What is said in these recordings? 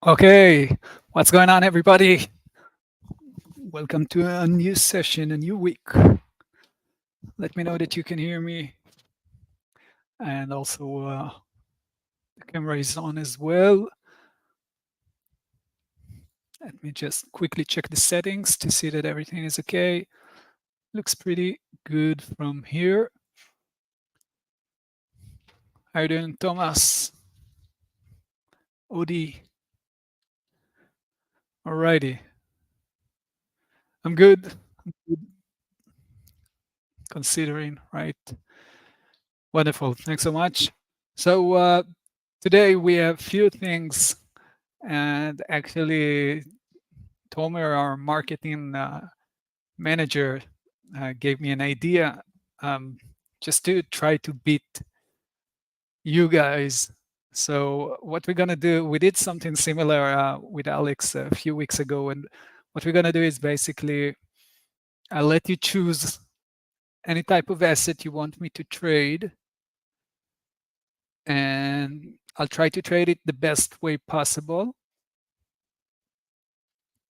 Okay, what's going on, everybody? Welcome to a new session, a new week. Let me know that you can hear me, and also the camera is on as well. Let me just quickly check the settings to see that everything is okay. Looks pretty good from here. How you doing, Thomas? Odie? Alrighty, I'm good. I'm good considering, right? Wonderful. Thanks so much. So today we have few things, and actually Tomer, our marketing manager, gave me an idea, just to try to beat you guys. So what we're gonna do, we did something similar with Alex a few weeks ago, and what we're gonna do is basically I'll let you choose any type of asset you want me to trade, and I'll try to trade it the best way possible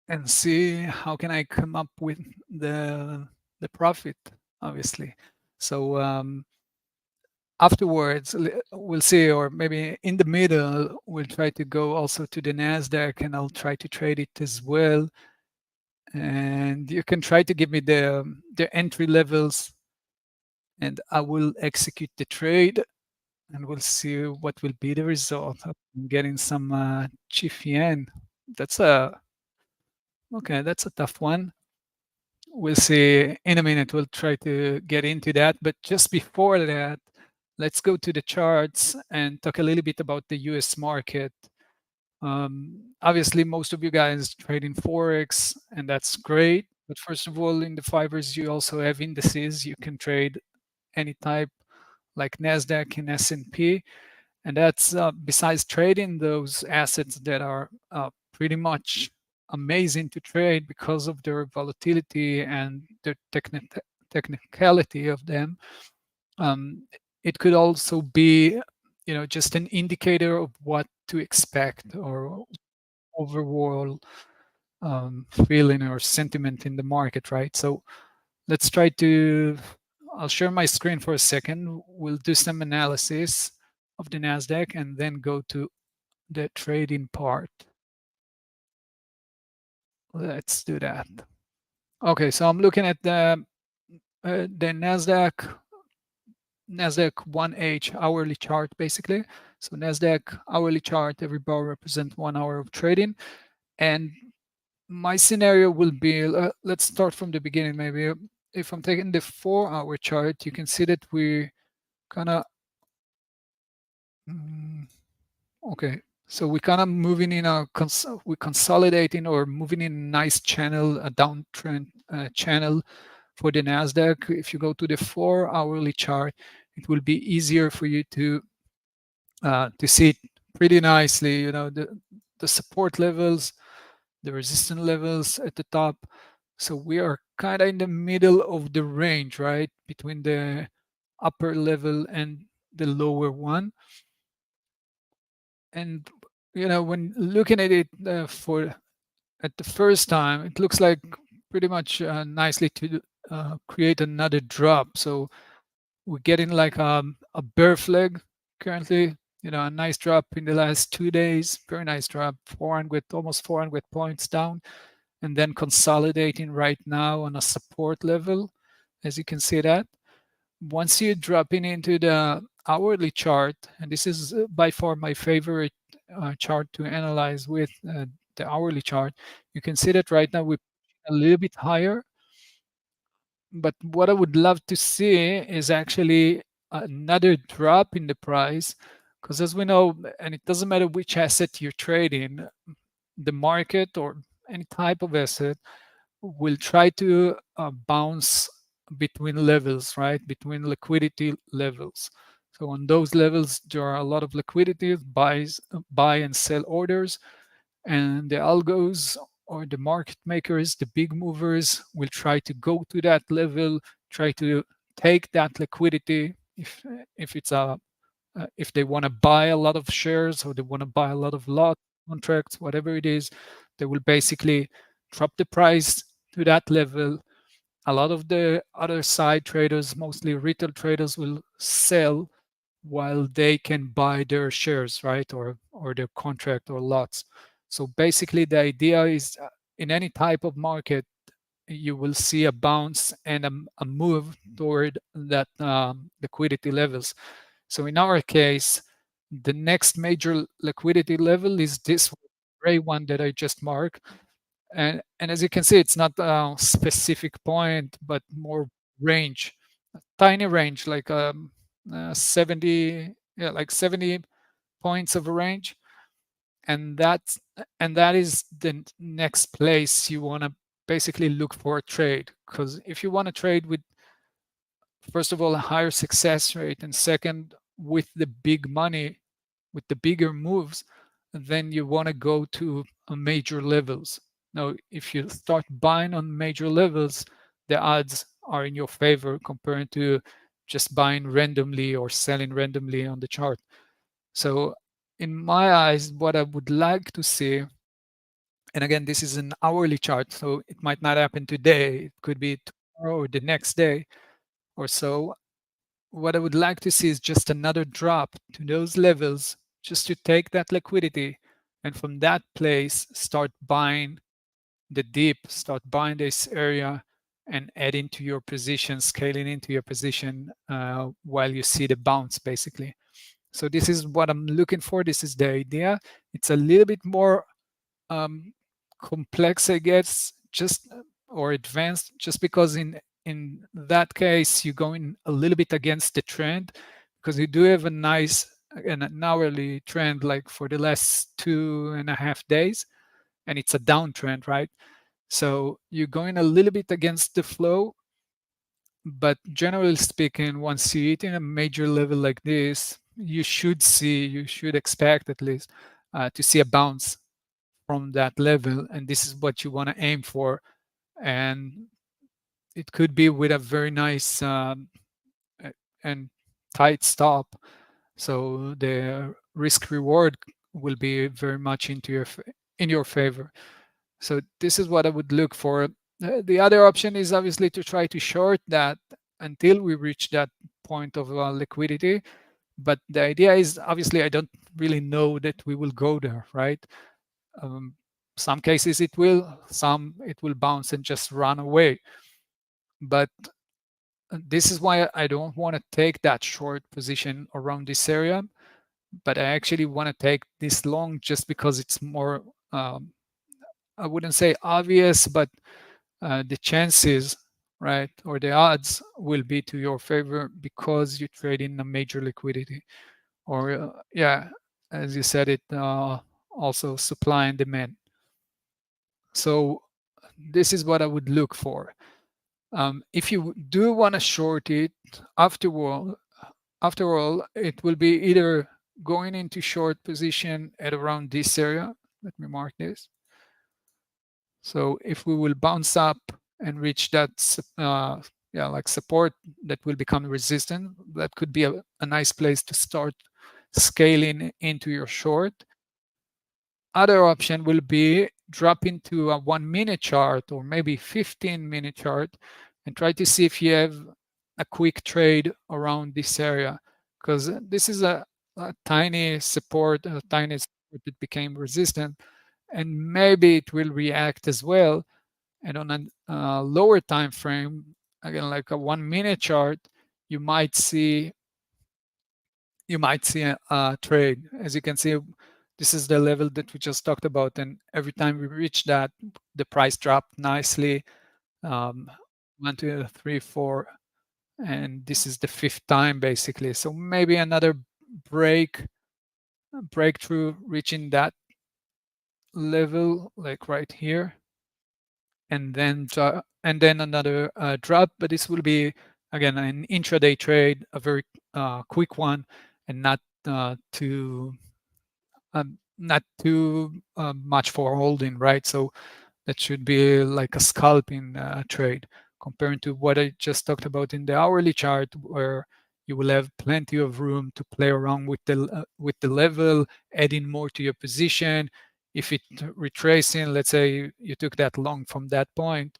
and see how can I come up with the profit, obviously. So afterwards, we'll see, or maybe in the middle, we'll try to go also to the NASDAQ, and I'll try to trade it as well. And you can try to give me the entry levels, and I will execute the trade, and we'll see what will be the result. I'm getting some chief yen. That's a okay. That's a tough one. We'll see in a minute. We'll try to get into that. But just before that, let's go to the charts and talk a little bit about the US market. Obviously, most of you guys trade in Forex, and that's great. But first of all, in the 5ers, you also have indices. You can trade any type like NASDAQ and S&P. And that's besides trading those assets that are pretty much amazing to trade because of their volatility and the technicality of them. It could also be, just an indicator of what to expect or overall feeling or sentiment in the market, right? So let's try to, I'll share my screen for a second. We'll do some analysis of the NASDAQ and then go to the trading part. Let's do that. Okay, so I'm looking at the NASDAQ 1H hourly chart, basically. So NASDAQ hourly chart, every bar represents 1 hour of trading. And my scenario will be, let's start from the beginning, maybe. If I'm taking the 4-hour chart, you can see that we kind of, okay, so we kind of moving in a, we're consolidating or moving in a nice channel, a downtrend channel for the NASDAQ. If you go to the 4-hourly chart, it will be easier for you to see it pretty nicely, the support levels, the resistance levels at the top. So we are kind of in the middle of the range, right? Between the upper level and the lower one. And, when looking at it at the first time, it looks like pretty much nicely to create another drop. So we're getting like a bear flag currently, a nice drop in the last 2 days, very nice drop, 400, almost 400 points down, and then consolidating right now on a support level, as you can see that. Once you're dropping into the hourly chart, and this is by far my favorite chart to analyze with the hourly chart, you can see that right now we're a little bit higher. But what I would love to see is actually another drop in the price, because as we know, and it doesn't matter which asset you're trading, the market or any type of asset will try to bounce between levels, right? Between liquidity levels. So on those levels, there are a lot of liquidity, buy and sell orders, and the algos or the market makers, the big movers, will try to go to that level, try to take that liquidity if it's a if they want to buy a lot of shares or they want to buy a lot of lot, contracts, whatever it is, they will basically drop the price to that level. A lot of the other side traders, mostly retail traders, will sell while they can buy their shares, right? Or their contract or lots. So basically the idea is in any type of market, you will see a bounce and a move toward that liquidity levels. So in our case, the next major liquidity level is this gray one that I just marked. And as you can see, it's not a specific point, but more range, a tiny range, like 70, yeah, like 70 points of a range. And that is the next place you want to basically look for a trade. Because if you want to trade with, first of all, a higher success rate, and second, with the big money, with the bigger moves, then you want to go to major levels. Now, if you start buying on major levels, the odds are in your favor compared to just buying randomly or selling randomly on the chart. So in my eyes, what I would like to see, and again, this is an hourly chart, so it might not happen today, it could be tomorrow or the next day or so. What I would like to see is just another drop to those levels, just to take that liquidity, and from that place start buying the dip, start buying this area and adding to your position, scaling into your position while you see the bounce, basically. So this is what I'm looking for. This is the idea. It's a little bit more complex, I guess, just or advanced, just because in that case you're going a little bit against the trend, because you do have a nice an hourly trend like for the last 2.5 days, and it's a downtrend, right? So you're going a little bit against the flow, but generally speaking, once you hit in a major level like this, you should expect at least to see a bounce from that level, and this is what you want to aim for. And it could be with a very nice and tight stop, so the risk reward will be very much in your favor. So this is what I would look for. The other option is obviously to try to short that until we reach that point of liquidity. But the idea is, obviously, I don't really know that we will go there, right? Um, some cases it will, some it will bounce and just run away. But this is why I don't want to take that short position around this area, but I actually want to take this long just because it's more, I wouldn't say obvious, but the chances, right, or the odds will be to your favor because you trade in a major liquidity. Or, yeah, as you said, it also supply and demand. So this is what I would look for. If you do want to short it, after all, it will be either going into short position at around this area. Let me mark this. So if we will bounce up and reach that, yeah, like support that will become resistant, that could be a nice place to start scaling into your short. Other option will be drop into a 1 minute chart or maybe 15-minute chart and try to see if you have a quick trade around this area, because this is a tiny support, a tiny support that became resistant, and maybe it will react as well. And on a lower time frame, again like a 1 minute chart, you might see a trade. As you can see, this is the level that we just talked about, and every time we reach that, the price dropped nicely. 1, 2, 3, 4, and this is the fifth time basically. So maybe another breakthrough reaching that level, like right here, and then another drop. But this will be again an intraday trade, a very quick one, and not too much for holding, right? So that should be like a scalping trade compared to what I just talked about in the hourly chart, where you will have plenty of room to play around with the level, adding more to your position. if it retracing, let's say you took that long from that point,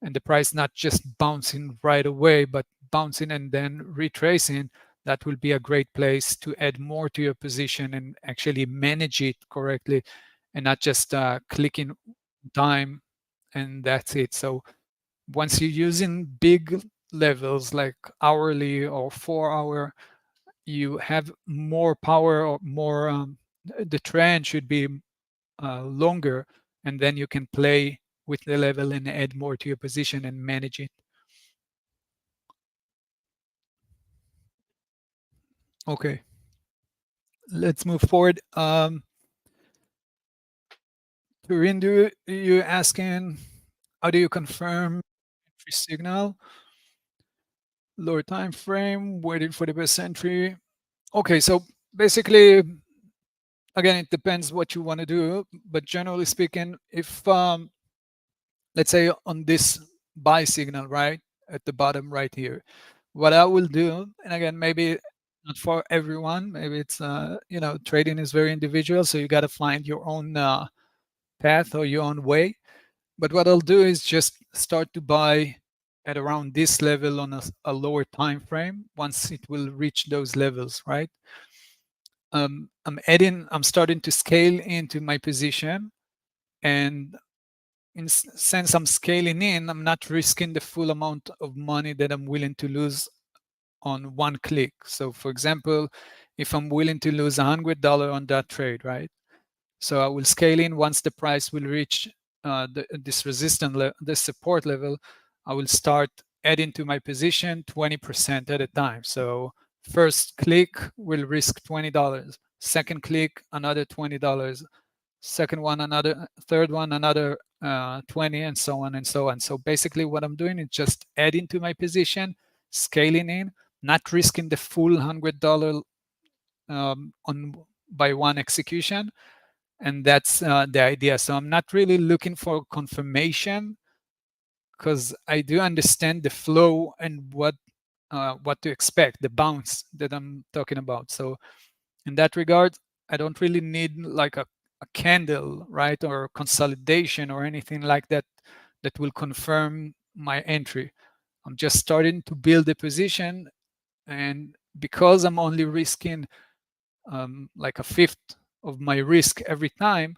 and the price not just bouncing right away, but bouncing and then retracing, that will be a great place to add more to your position and actually manage it correctly, and not just clicking time and that's it. So once you're using big levels like hourly or 4 hour, you have more power or more, the trend should be longer, and then you can play with the level and add more to your position and manage it. Okay, let's move forward. Turindu, you asking, how do you confirm entry signal? Lower time frame, waiting for the best entry. Okay, so basically, again, it depends what you want to do, but generally speaking, if let's say on this buy signal, right at the bottom right here, what I will do, and again, maybe not for everyone, maybe it's trading is very individual, so you got to find your own path or your own way. But what I'll do is just start to buy at around this level on a lower time frame once it will reach those levels, right? I'm starting to scale into my position, and since I'm scaling in, I'm not risking the full amount of money that I'm willing to lose on one click. So for example, if I'm willing to lose $100 on that trade, right? So I will scale in once the price will reach this this support level. I will start adding to my position 20% at a time. So first click will risk $20. Second click, another $20. Second one, another. Third one, another 20, and so on and so on. So basically what I'm doing is just adding to my position, scaling in, not risking the full $100 on by one execution, and that's the idea. So I'm not really looking for confirmation, because I do understand the flow and what to expect, the bounce that I'm talking about. So in that regard, I don't really need like a candle, right, or consolidation or anything like that that will confirm my entry. I'm just starting to build a position, and because I'm only risking like a fifth of my risk every time,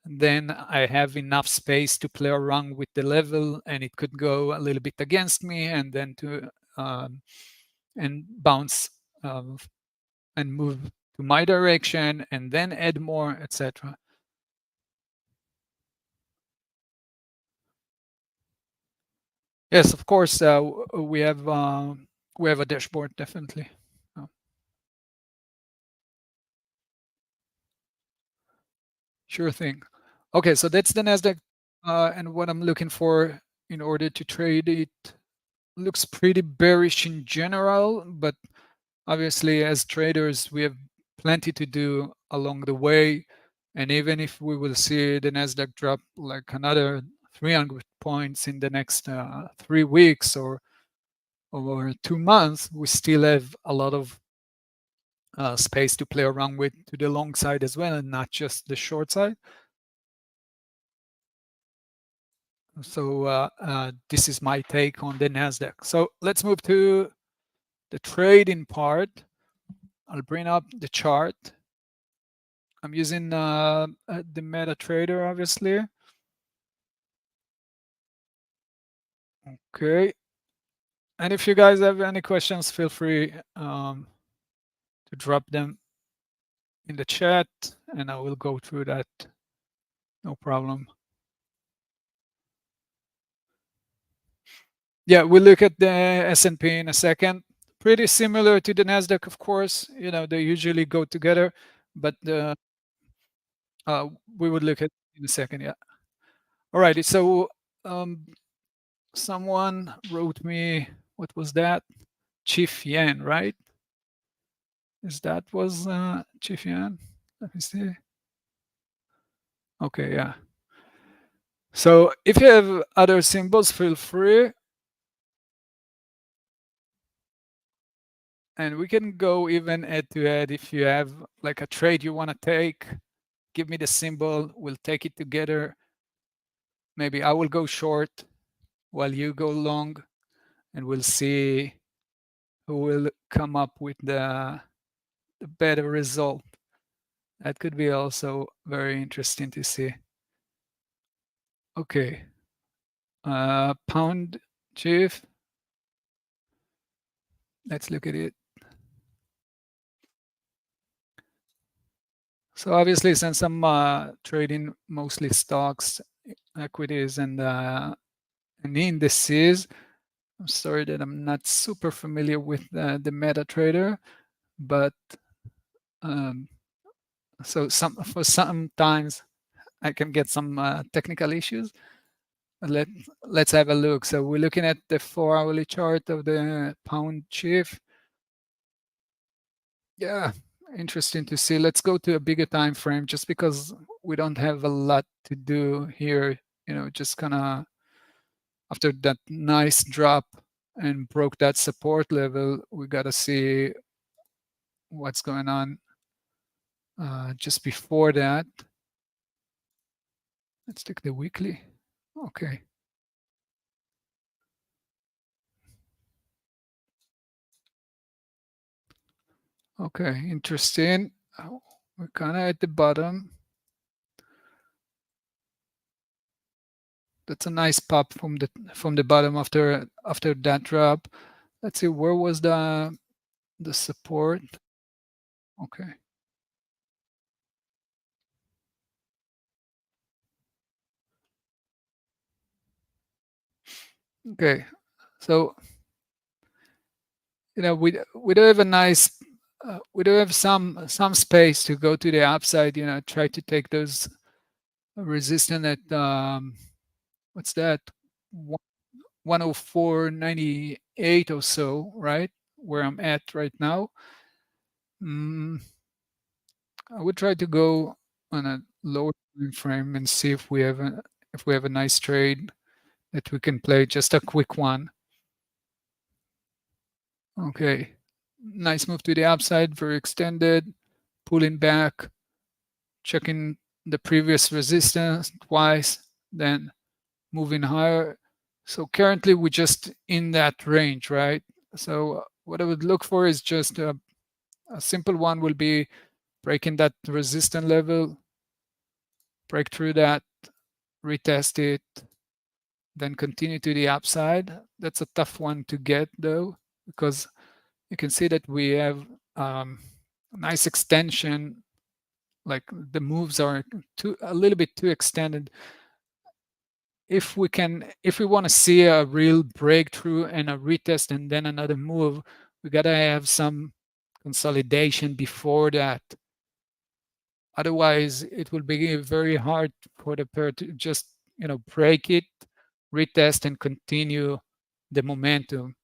then I have enough space to play around with the level, and it could go a little bit against me, and then to and bounce and move to my direction, and then add more, etc. Yes, of course, we have a dashboard, definitely. Uh, Sure thing. Okay, so that's the NASDAQ, and what I'm looking for in order to trade it. Looks pretty bearish in general, but obviously as traders, we have plenty to do along the way. And even if we will see the NASDAQ drop like another 300 points in the next 3 weeks or 2 months, we still have a lot of space to play around with to the long side as well, and not just the short side. So this is my take on the NASDAQ. So let's move to the trading part. I'll bring up the chart. I'm using the MetaTrader, obviously. Okay. And if you guys have any questions, feel free to drop them in the chat, and I will go through that. No problem. Yeah, we'll look at the S&P in a second. Pretty similar to the NASDAQ, of course. They usually go together, but we would look at in a second. Yeah. All righty. So um, someone wrote me, what was that? Chief Yan, right? Is that was Chief Yan? Let me see. Okay, yeah. So if you have other symbols, feel free. And we can go even head to head if you have like a trade you want to take. give me the symbol, we'll take it together. Maybe I will go short while you go long, and we'll see who will come up with the better result. That could be also very interesting to see. Okay. Pound chief. Let's look at it. So obviously, since I'm trading mostly stocks, equities, and indices, I'm sorry that I'm not super familiar with the MetaTrader, but so sometimes I can get some technical issues. Let's have a look. So we're looking at the 4-hourly chart of the pound chief. Yeah, interesting to see. Let's go to a bigger time frame, just because we don't have a lot to do here. Just kind of after that nice drop and broke that support level, we got to see what's going on just before that. Let's take the weekly. Okay. Okay, interesting. We're kind of at the bottom. That's a nice pop from the bottom after that drop. Let's see, where was the support? Okay. Okay. So we do have a nice we do have some space to go to the upside. Try to take those resistance at what's that, 104.98 or so, right? Where I'm at right now. I would try to go on a lower time frame and see if we have a nice trade that we can play, just a quick one. Okay, nice move to the upside, very extended, pulling back, checking the previous resistance twice, then moving higher. So currently we're just in that range, right? So what I would look for is just a simple one will be breaking that resistance level, break through that, retest it, then continue to the upside. That's a tough one to get though, because you can see that we have a nice extension. Like the moves are a little bit too extended. If we want to see a real breakthrough and a retest and then another move, we gotta have some consolidation before that. Otherwise, it will be very hard for the pair to just break it, retest, and continue the momentum.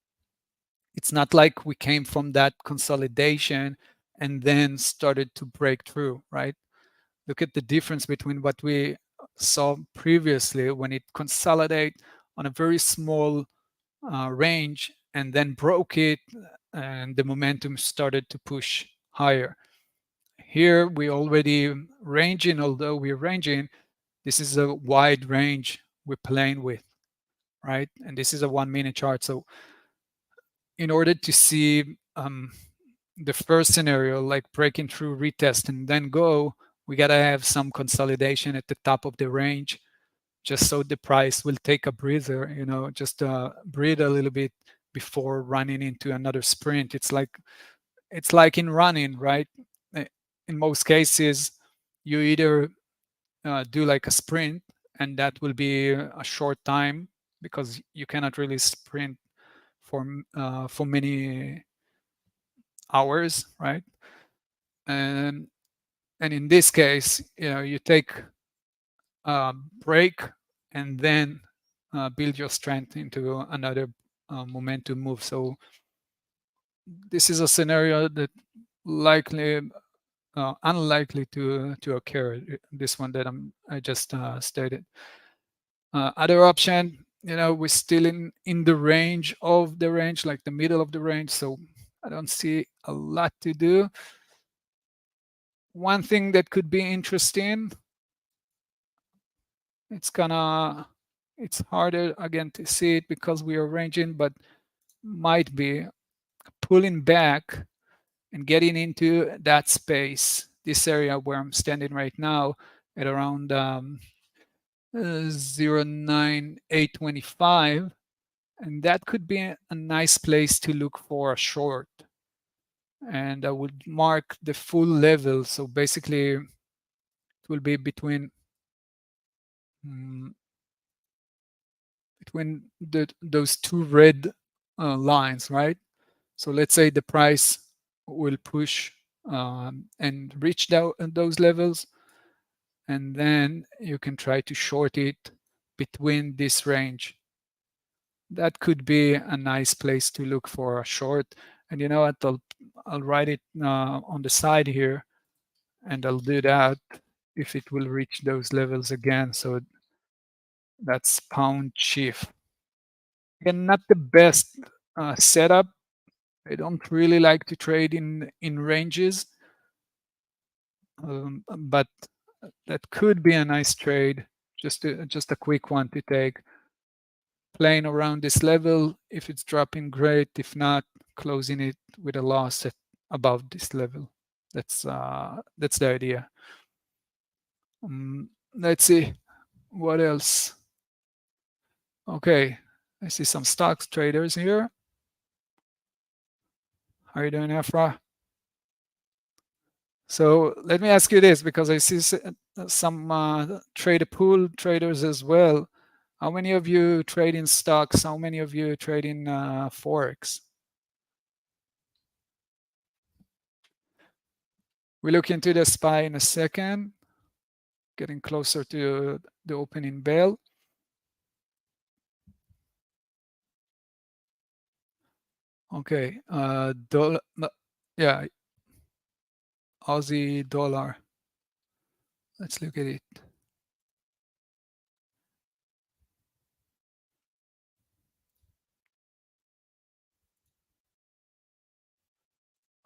It's not like we came from that consolidation and then started to break through, right? Look at the difference between what we saw previously when it consolidate on a very small range and then broke it, and the momentum started to push higher. Here we already ranging, although we're ranging, this is a wide range we're playing with, right? And this is a 1-minute chart. So in order to see the first scenario, like breaking through, retest, and then go, we gotta have some consolidation at the top of the range, just so the price will take a breather, just breathe a little bit before running into another sprint. It's like in running, right? In most cases, you either do like a sprint, and that will be a short time because you cannot really sprint for many hours, right? And in this case, you take a break and then build your strength into another momentum move. So this is a scenario that likely unlikely to occur. This one that I just stated. Other option, we're still in the range of the range, like the middle of the range. So I don't see a lot to do. one thing that could be interesting, it's harder again to see it because we are ranging, but might be pulling back and getting into that space, this area where I'm standing right now at around 0.9825, and that could be a nice place to look for a short. And I would mark the full level. So basically, it will be between those two red lines, right? So let's say the price will push and reach those levels, and then you can try to short it between this range. That could be a nice place to look for a short. And you know what? I'll write it on the side here, and I'll do that if it will reach those levels again. So that's pound chief. Again, not the best setup. I don't really like to trade in ranges, but that could be a nice trade. Just a quick one to take. Playing around this level. If it's dropping, great. If not, closing it with a loss at above this level. That's the idea. Let's see what else. Okay, I see some stocks traders here. How are you doing, Afra? So let me ask you this, because I see some trader pool traders as well. How many of you trade in stocks? How many of you trade in Forex? We look into the SPY in a second, getting closer to the opening bell. Okay, dollar, yeah, Aussie dollar. Let's look at it.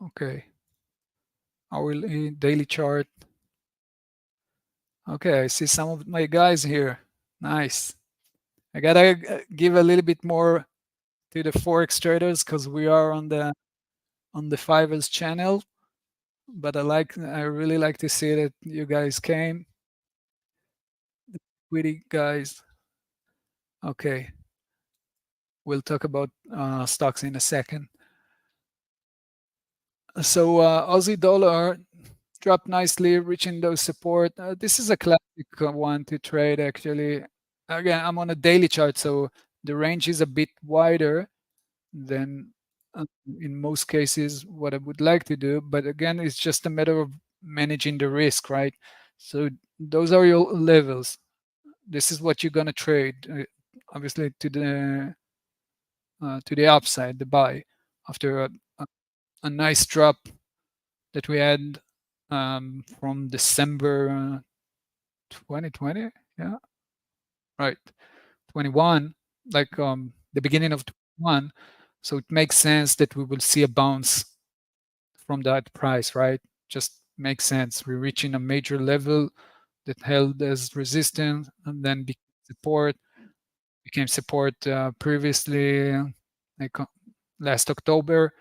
Okay, hourly, daily chart. Okay, I see some of my guys here. Nice. I gotta give a little bit more to the Forex traders because we are on the 5ers channel. But I really like to see that you guys came. Witty guys. Okay. We'll talk about stocks in a second. So Aussie dollar dropped nicely, reaching those support. This is a classic one to trade, actually. Again, I'm on a daily chart, so the range is a bit wider than in most cases what I would like to do. But again, it's just a matter of managing the risk, right? So those are your levels. This is what you're going to trade, obviously to the upside, the buy, after a nice drop that we had from December 2020. Yeah, right. 21, like the beginning of 21. So it makes sense that we will see a bounce from that price, right? Just makes sense. We're reaching a major level that held as resistance and then became support previously, like last October.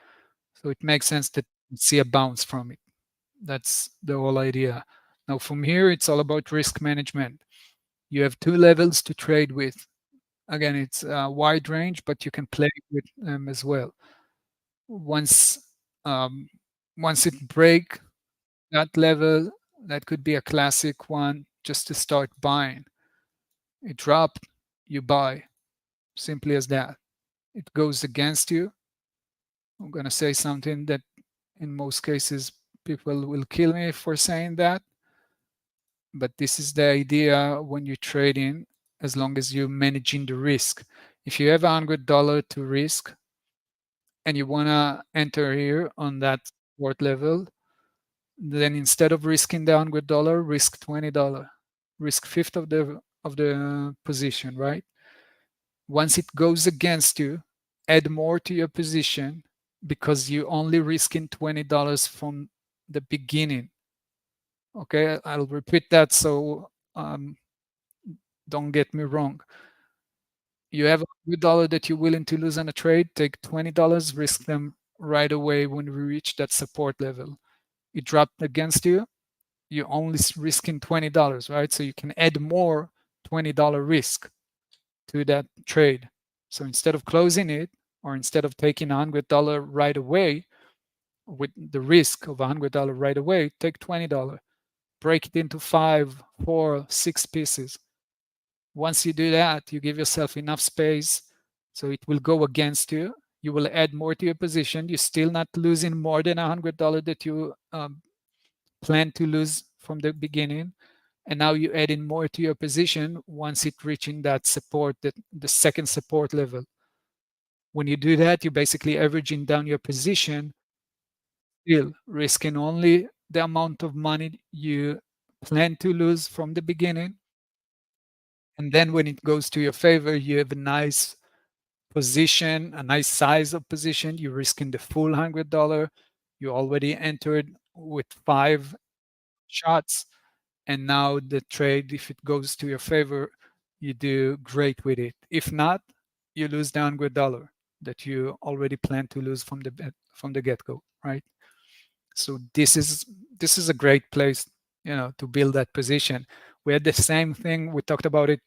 So it makes sense that we see a bounce from it. That's the whole idea. Now from here, it's all about risk management. You have two levels to trade with. Again, it's a wide range, but you can play with them as well. Once um, once it break that level, that could be a classic one just to start buying. It dropped, you buy. Simply as that. It goes against you. I'm going to say something that in most cases people will kill me for saying that. But this is the idea when you're trading, as long as you're managing the risk. If you have $100 to risk and you want to enter here on that support level, then instead of risking the $100, risk $20, risk fifth of the position, right? Once it goes against you, add more to your position because you only risking $20 from the beginning. Okay, I'll repeat that so don't get me wrong. You have $100 that you're willing to lose on a trade, take $20, risk them right away when we reach that support level. It dropped against you, you're only risking $20, right? So you can add more $20 risk to that trade. So instead of closing it, or instead of taking $100 right away with the risk of $100 right away, take $20, break it into 5, 4, 6 pieces. Once you do that, you give yourself enough space so it will go against you. You will add more to your position. You're still not losing more than $100 that you plan to lose from the beginning. And now you add in more to your position once it reaching that support, that the second support level. When you do that, you're basically averaging down your position, still risking only the amount of money you plan to lose from the beginning. And then when it goes to your favor, you have a nice position, a nice size of position. You're risking the full $100. You already entered with 5 shots. And now the trade, if it goes to your favor, you do great with it. If not, you lose the $100 that you already planned to lose from the get-go, right? So this is a great place, to build that position. We had the same thing. We talked about it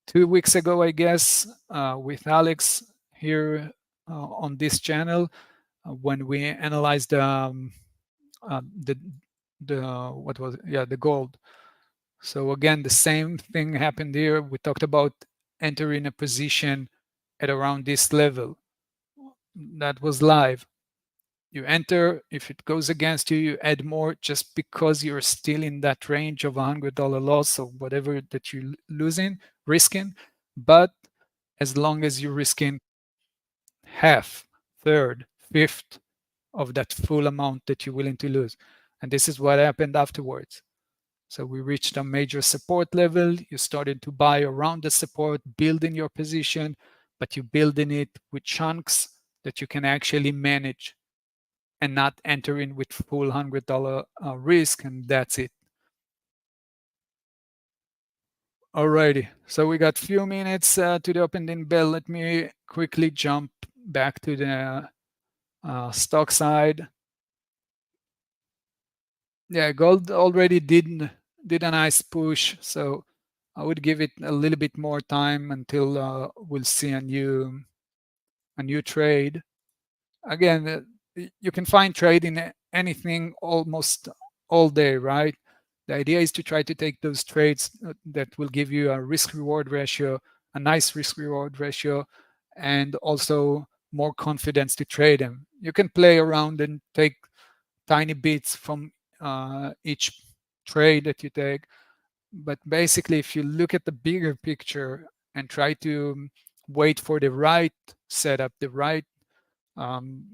2 weeks ago, I guess, with Alex here on this channel when we analyzed the what was it? Yeah, the gold. So again, the same thing happened here. We talked about entering a position at around this level. That was live. You enter, if it goes against you, you add more just because you're still in that range of $100 loss or whatever that you're losing, risking. But as long as you're risking half, third, fifth of that full amount that you're willing to lose. And this is what happened afterwards. So we reached a major support level. You started to buy around the support, building your position, but you're building it with chunks that you can actually manage and not enter in with full $100 risk, and that's it. Alrighty, so we got few minutes to the opening bell. Let me quickly jump back to the stock side. Yeah, gold already did a nice push, so I would give it a little bit more time until we'll see a new trade. Again, you can find trade in anything almost all day, right? The idea is to try to take those trades that will give you a risk reward ratio, a nice risk reward ratio, and also more confidence to trade them. You can play around and take tiny bits from each trade that you take. But basically, if you look at the bigger picture and try to wait for the right setup, the right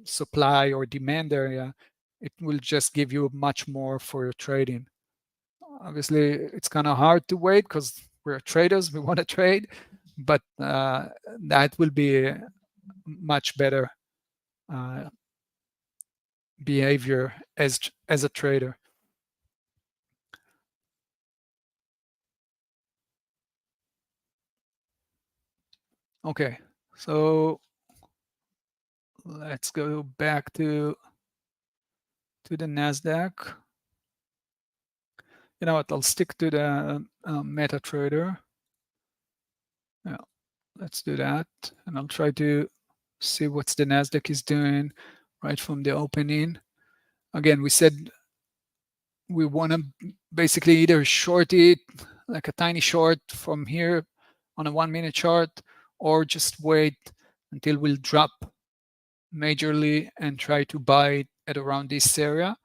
supply or demand area, it will just give you much more for your trading. Obviously, it's kind of hard to wait because we're traders, we want to trade, but that will be a much better uh, behavior as a trader. Okay, so let's go back to the NASDAQ. You know what? I'll stick to the MetaTrader. Yeah, let's do that, and I'll try to see what's the NASDAQ is doing right from the opening. Again, we said we want to basically either short it like a tiny short from here on a 1 minute chart, or just wait until we'll drop majorly and try to buy it at around this area.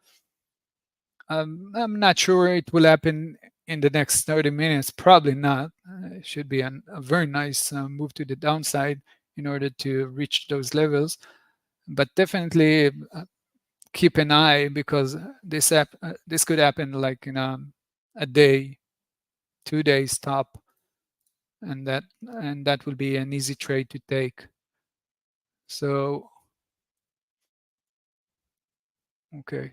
I'm not sure it will happen in the next 30 minutes. Probably not. It should be a very nice move to the downside in order to reach those levels. But definitely keep an eye because this could happen like in a day, 2 days top, and that will be an easy trade to take. So okay.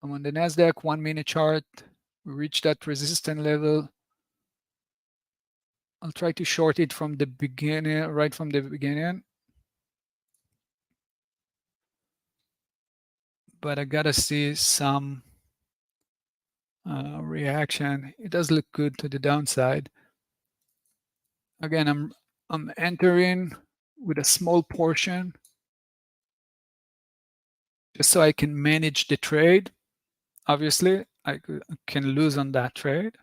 I'm on the NASDAQ 1-minute chart. We reached that resistance level. I'll try to short it from the beginning, right from the beginning. But I gotta see some reaction. It does look good to the downside. Again, I'm entering with a small portion just so I can manage the trade. Obviously, I can lose on that trade,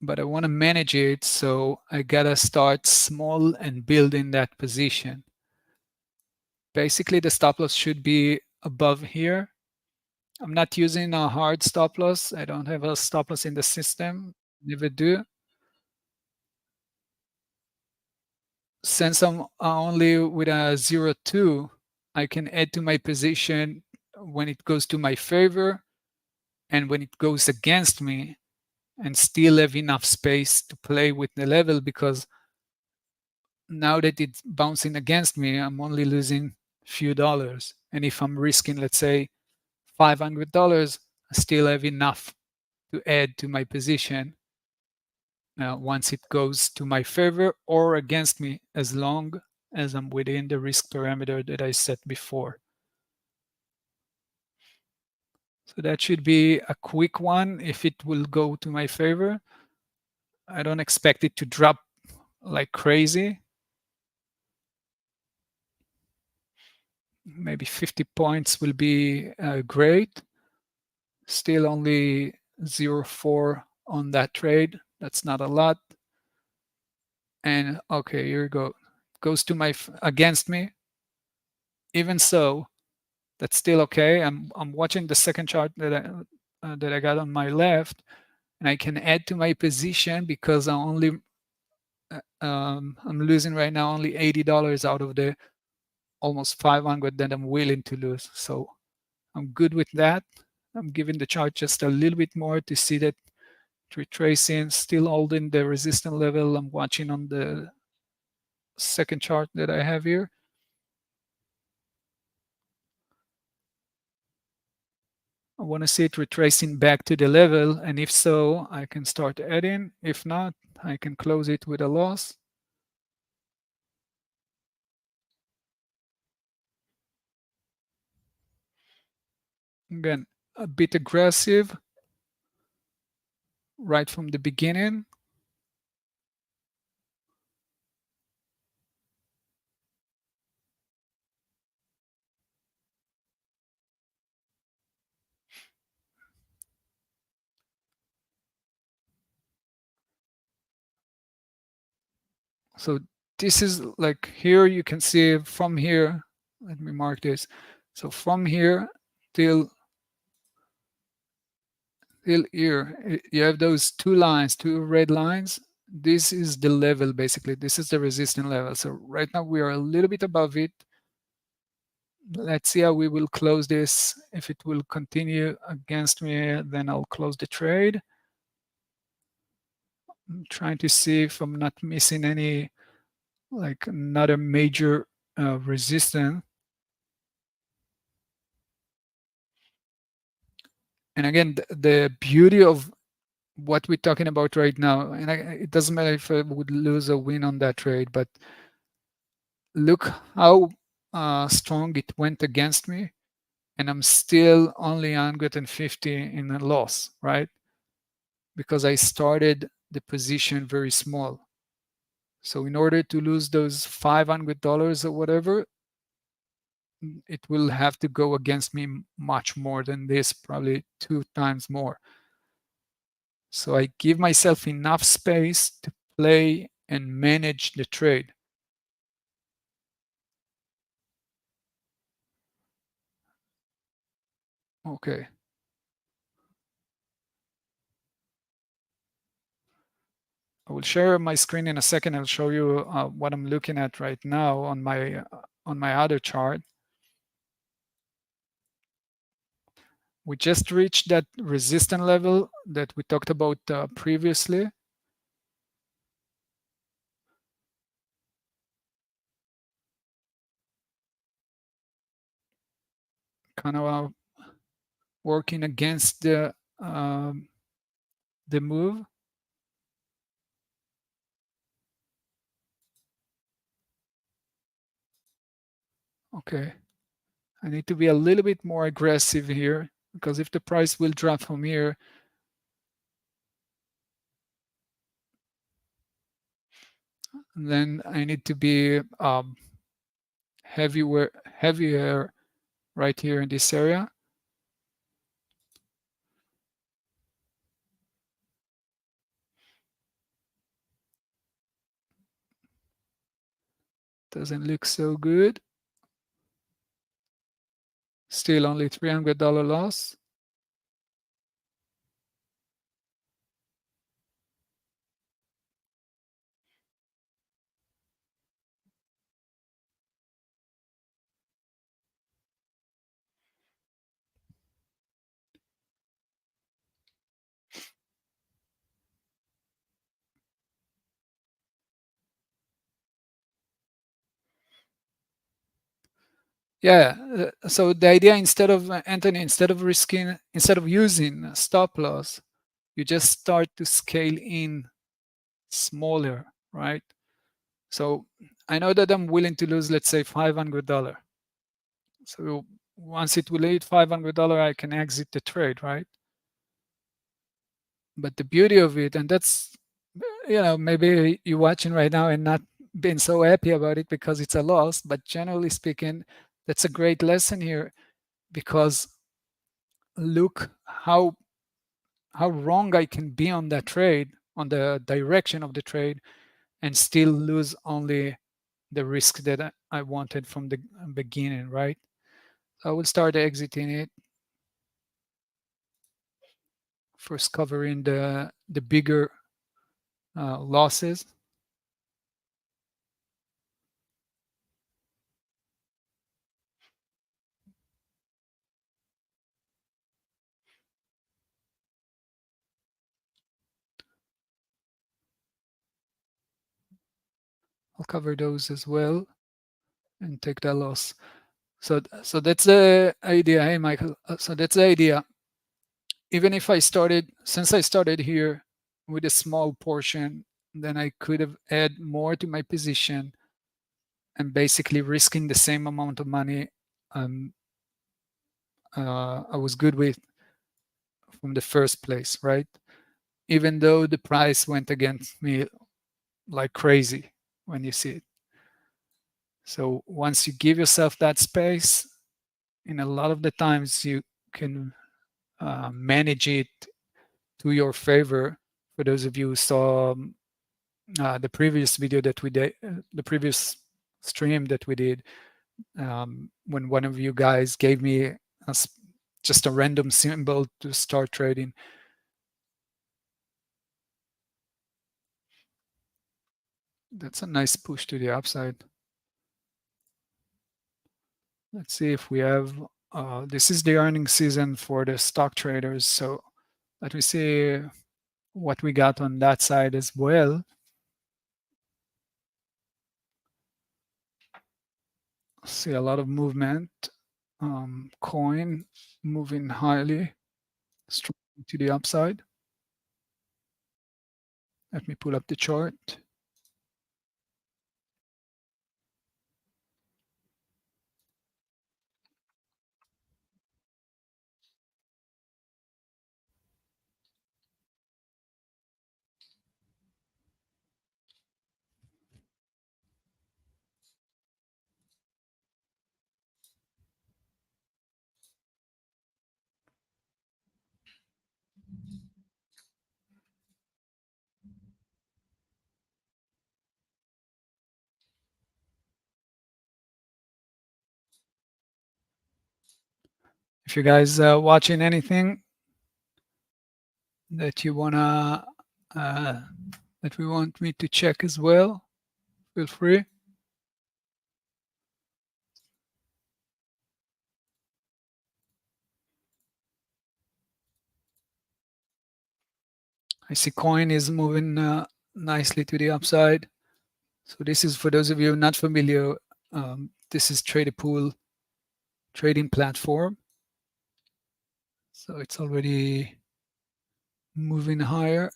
but I want to manage it, so I gotta start small and build in that position. Basically, the stop loss should be above here. I'm not using a hard stop loss. I don't have a stop loss in the system, never do. Since I'm only with a 0.2, I can add to my position when it goes to my favor and when it goes against me, and still have enough space to play with the level, because now that it's bouncing against me, I'm only losing a few dollars. And if I'm risking, let's say, $500, I still have enough to add to my position once it goes to my favor or against me, as long as I'm within the risk parameter that I set before. So that should be a quick one if it will go to my favor. I don't expect it to drop like crazy. Maybe 50 points will be great. Still only 0.4 on that trade. That's not a lot. And okay, here we go. Goes to my against me. Even so, that's still okay. I'm watching the second chart that I got on my left, and I can add to my position because I'm losing right now only $80 out of the almost 500 that I'm willing to lose. So I'm good with that. I'm giving the chart just a little bit more to see that retracing, still holding the resistance level. I'm watching on the second chart that I have here. I want to see it retracing back to the level, and if so, I can start adding. If not, I can close it with a loss. Again, a bit aggressive right from the beginning. So this is like here, you can see from here, let me mark this. So from here till here, you have those two lines, two red lines. This is the level, basically. This is the resistance level. So right now we are a little bit above it. Let's see how we will close this. If it will continue against me, then I'll close the trade. I'm trying to see if I'm not missing any, like another major resistance. And again, the beauty of what we're talking about right now, and it doesn't matter if I would lose or win on that trade, but look how strong it went against me, and I'm still only 150 in a loss, right? Because I started the position very small. So in order to lose those $500 or whatever, it will have to go against me much more than this, probably 2 times more. So I give myself enough space to play and manage the trade. Okay. I will share my screen in a second. I'll show you what I'm looking at right now on my other chart. We just reached that resistance level that we talked about previously. Kind of working against the move. Okay, I need to be a little bit more aggressive here, because if the price will drop from here, then I need to be heavier right here in this area. Doesn't look so good. Still only $300 loss. Yeah, so the idea, instead of Anthony, instead of using stop loss, you just start to scale in smaller, right? So I know that I'm willing to lose, let's say, $500. So once it will hit $500, I can exit the trade, right? But the beauty of it, and that's, maybe you're watching right now and not being so happy about it because it's a loss, but generally speaking, that's a great lesson here, because look how wrong I can be on that trade, on the direction of the trade, and still lose only the risk that I wanted from the beginning, right? So I will start exiting it, first covering the bigger losses. I'll cover those as well and take that loss. So that's the idea. Hey, Michael. So that's the idea. Even if since I started here with a small portion, then I could have add more to my position and basically risking the same amount of money I was good with from the first place, right? Even though the price went against me like crazy when you see it. So once you give yourself that space, in a lot of the times you can manage it to your favor. For those of you who saw the previous video that we did, the previous stream that we did, when one of you guys gave me just a random symbol to start trading. That's a nice push to the upside. Let's see if we have, this is the earnings season for the stock traders. So let me see what we got on that side as well. See a lot of movement. Coin moving highly strong to the upside. Let me pull up the chart. If you guys watching anything that you wanna that we want me to check as well, feel free. I see coin is moving nicely to the upside. So this is, for those of you not familiar, this is Trader Pool trading platform. So it's already moving higher.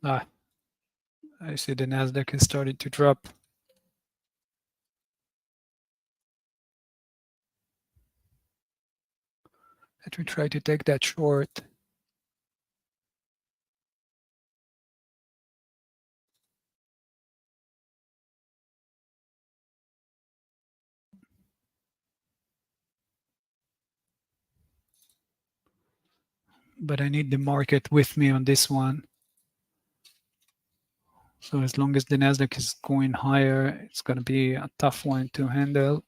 Ah, I see the NASDAQ has started to drop. Let me try to take that short. But I need the market with me on this one. So as long as the NASDAQ is going higher, it's going to be a tough one to handle.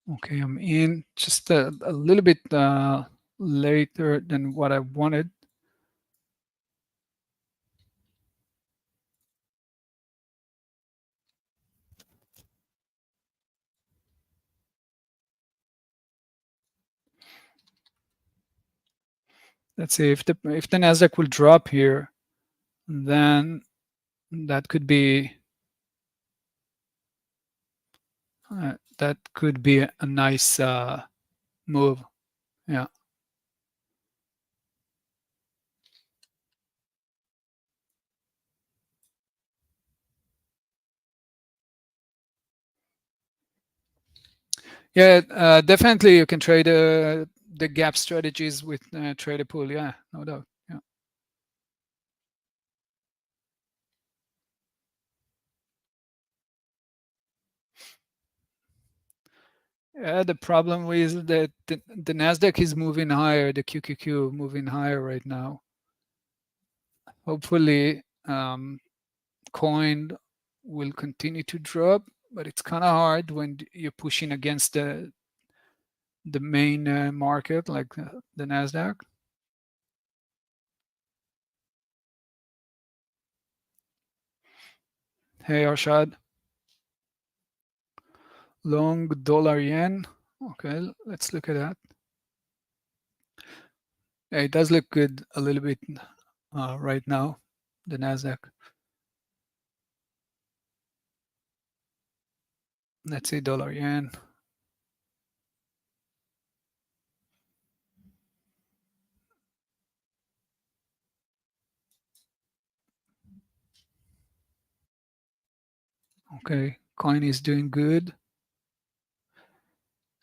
Okay, I'm in just a little bit later than what I wanted. Let's see if the NASDAQ will drop here, then that could be a nice move. Yeah. Yeah, definitely you can trade the gap strategies with trader pool. Yeah, no doubt. Yeah. Yeah, the problem is that the NASDAQ is moving higher, the QQQ moving higher right now. Hopefully, coin will continue to drop, but it's kind of hard when you're pushing against the main market like the NASDAQ. Hey, Arshad. Long dollar yen. Okay, let's look at that. Yeah, it does look good a little bit right now, the NASDAQ. Let's see dollar yen. Okay, coin is doing good.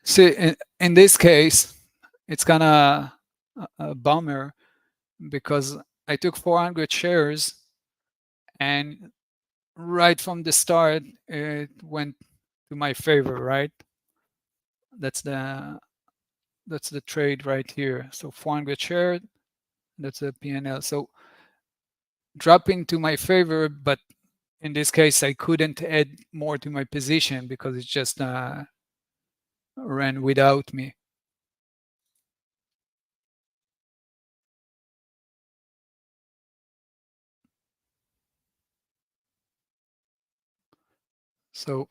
See, in this case, it's kind of a bummer because I took 400 shares and right from the start, it went to my favor, right? That's the trade right here. So 400 shares, that's a PNL. So dropping to my favor, but in this case, I couldn't add more to my position because it just ran without me. So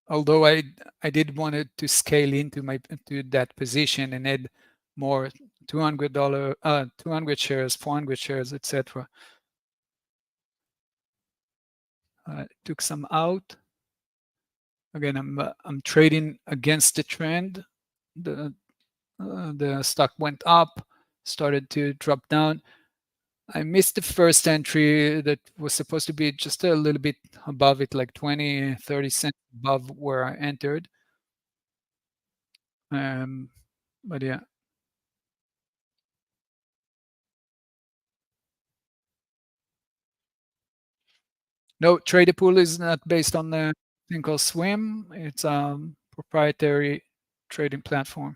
although I did wanted to scale into that position and add more $200 200 shares, 400 shares, etc. Took some out. Again, I'm trading against the trend. The stock went up, started to drop down. I missed the first entry that was supposed to be just a little bit above it, like 20, 30 cents above where I entered. But yeah. No, Trader Pool is not based on the thing called Swim. It's a proprietary trading platform.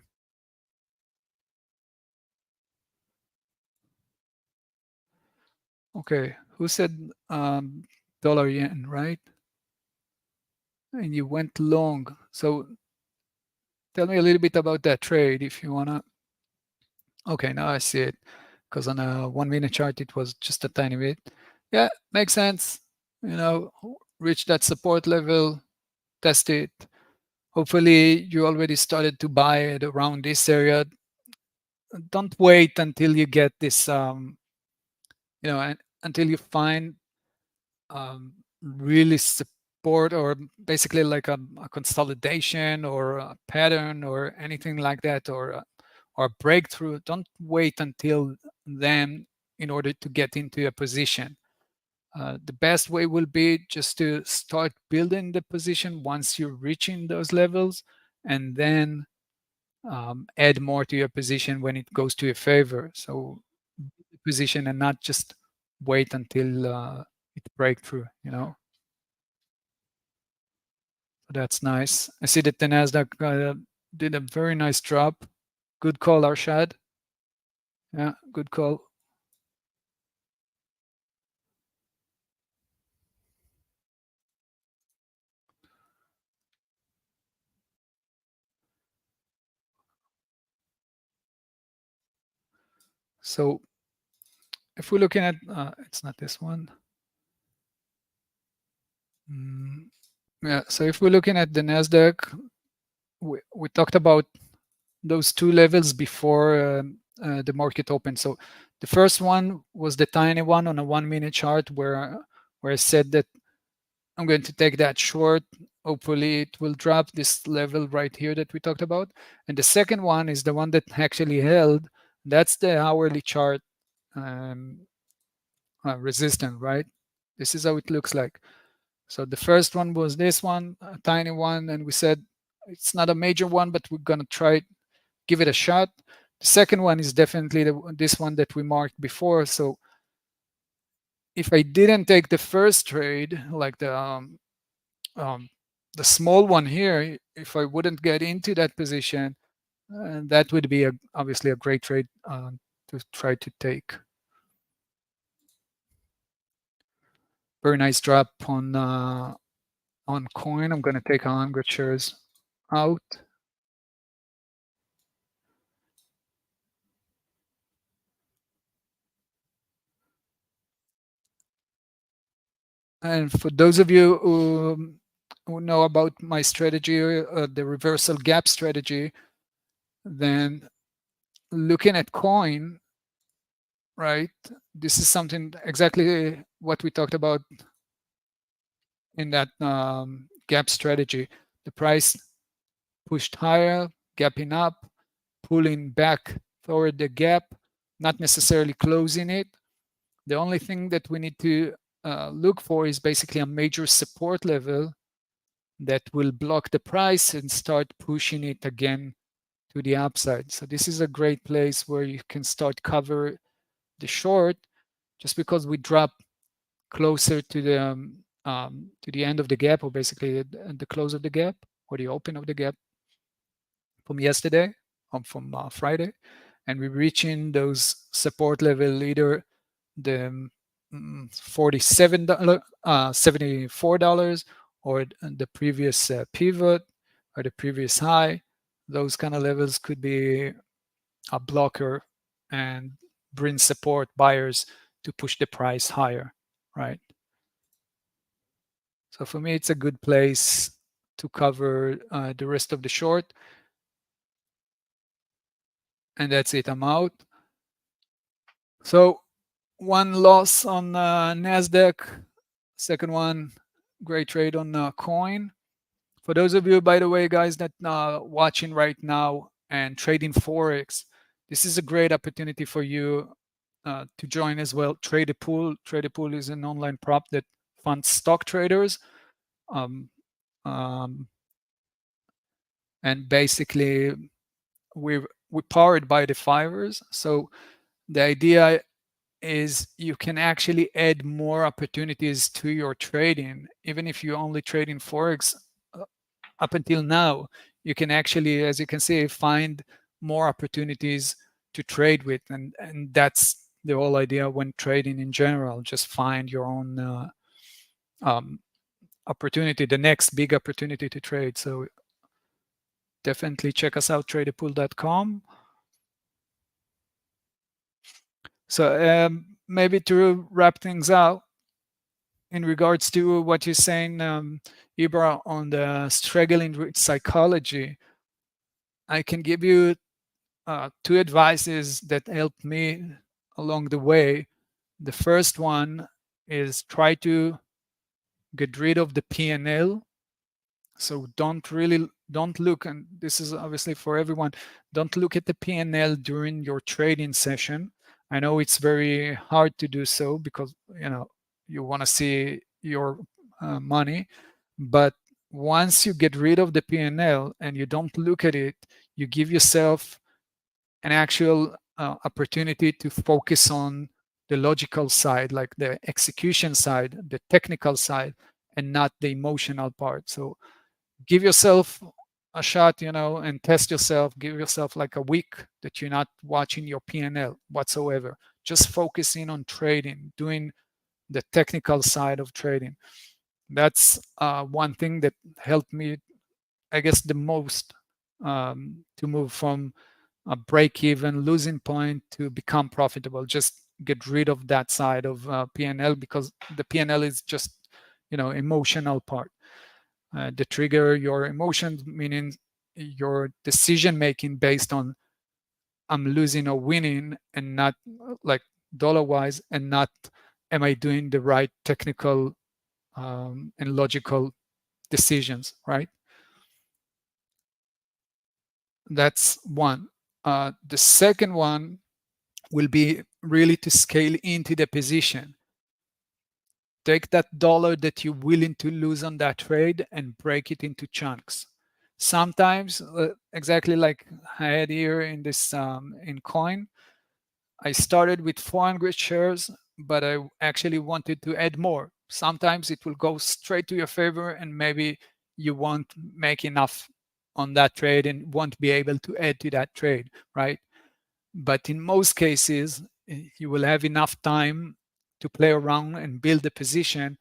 Okay, who said dollar yen, right? And you went long. So tell me a little bit about that trade if you wanna. Okay, now I see it. Because on a 1 minute chart, it was just a tiny bit. Yeah, makes sense. You know, reach that support level, test it. Hopefully, you already started to buy it around this area. Don't wait until you get this, until you find really support or basically like a consolidation or a pattern or anything like that, or a breakthrough. Don't wait until then in order to get into a position. The best way will be just to start building the position once you're reaching those levels, and then add more to your position when it goes to your favor. So position and not just wait until it break through. So that's nice. I see that the NASDAQ did a very nice drop. Good call, Arshad. Yeah, good call. So if we're looking at, it's not this one. Yeah, so if we're looking at the NASDAQ, we talked about those two levels before the market opened. So the first one was the tiny one on a 1 minute chart where I said that I'm going to take that short. Hopefully it will drop this level right here that we talked about. And the second one is the one that actually held. That's the hourly chart um, resistance, right? This is how it looks like. So the first one was this one, a tiny one, and we said it's not a major one, but we're gonna try give it a shot. The second one is definitely this one that we marked before. So if I didn't take the first trade, like the small one here, if I wouldn't get into that position, that would be obviously a great trade to try to take. Very nice drop on coin. I'm going to take 100 shares out. And for those of you who know about my strategy, the reversal gap strategy, then looking at coin, right? This is something exactly what we talked about in that gap strategy. The price pushed higher, gapping up, pulling back toward the gap, not necessarily closing it. The only thing that we need to look for is basically a major support level that will block the price and start pushing it again to the upside. So this is a great place where you can start cover the short, just because we drop closer to the end of the gap, or basically the close of the gap or the open of the gap from yesterday, from Friday, and we're reaching those support level, either the $47, $74, or the previous pivot or the previous high. Those kind of levels could be a blocker and bring support buyers to push the price higher, right? So for me, it's a good place to cover the rest of the short. And that's it, I'm out. So one loss on NASDAQ, second one, great trade on coin. For those of you, by the way, guys, that watching right now and trading Forex, this is a great opportunity for you to join as well. Trade a Pool. Trade a Pool is an online prop that funds stock traders. And basically, we're powered by The5ers. So the idea is you can actually add more opportunities to your trading. Even if you only trade in Forex up until now, you can actually, as you can see, find more opportunities to trade with. And that's the whole idea when trading in general. Just find your own opportunity, the next big opportunity to trade. So definitely check us out, tradeapool.com. So maybe to wrap things out, in regards to what you're saying, Ibra, on the struggling with psychology, I can give you two advices that helped me along the way. The first one is try to get rid of the P&L. So don't look, and this is obviously for everyone, don't look at the P&L during your trading session. I know it's very hard to do so because you want to see your money, but once you get rid of the P&L and you don't look at it, you give yourself an actual opportunity to focus on the logical side, like the execution side, the technical side, and not the emotional part. So give yourself a shot, and test yourself. Give yourself like a week that you're not watching your P&L whatsoever. Just focusing on trading, doing the technical side of trading. That's one thing that helped me, I guess, the most, to move from a break-even losing point to become profitable. Just get rid of that side of P&L, because the P&L is just emotional part. The trigger your emotions, meaning your decision making based on I'm losing or winning, and not like dollar wise, and not am I doing the right technical and logical decisions, right? That's one. The second one will be really to scale into the position. Take that dollar that you're willing to lose on that trade and break it into chunks. Sometimes, exactly like I had here in this in coin, I started with 400 shares, but I actually wanted to add more. Sometimes it will go straight to your favor, and maybe you won't make enough on that trade and won't be able to add to that trade, right? But in most cases, you will have enough time to play around and build a position.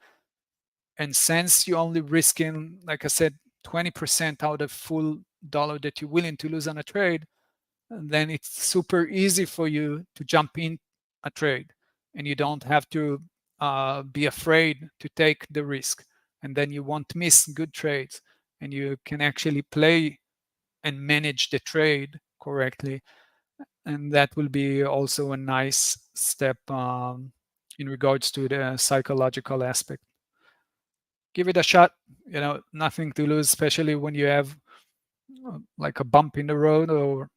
And since you're only risking, like I said, 20% out of full dollar that you're willing to lose on a trade, then it's super easy for you to jump in a trade, and you don't have to be afraid to take the risk. And then you won't miss good trades, and you can actually play and manage the trade correctly. And that will be also a nice step in regards to the psychological aspect. Give it a shot. Nothing to lose, especially when you have like a bump in the road, or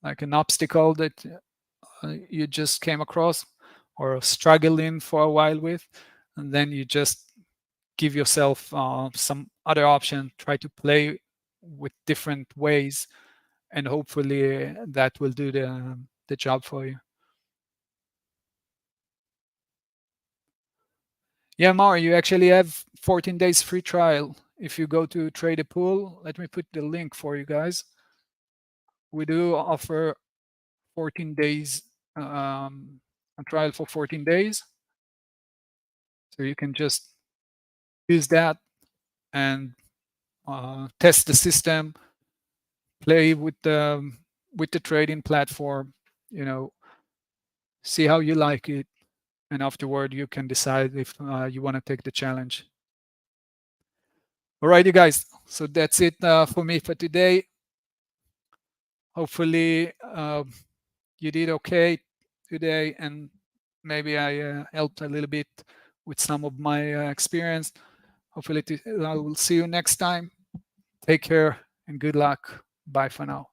like an obstacle that you just came across or struggling for a while with. And then you just give yourself some other option, try to play with different ways, and hopefully that will do the job for you. Yeah, Mar, you actually have 14 days free trial. If you go to Trade a Pool, let me put the link for you guys. We do offer 14 days, a trial for 14 days. So you can just use that and test the system, play with the trading platform, see how you like it, and afterward you can decide if you want to take the challenge. All right, you guys. So that's it for me for today. Hopefully you did okay today, and maybe I helped a little bit with some of my experience. Hopefully I will see you next time. Take care and good luck. Bye for now.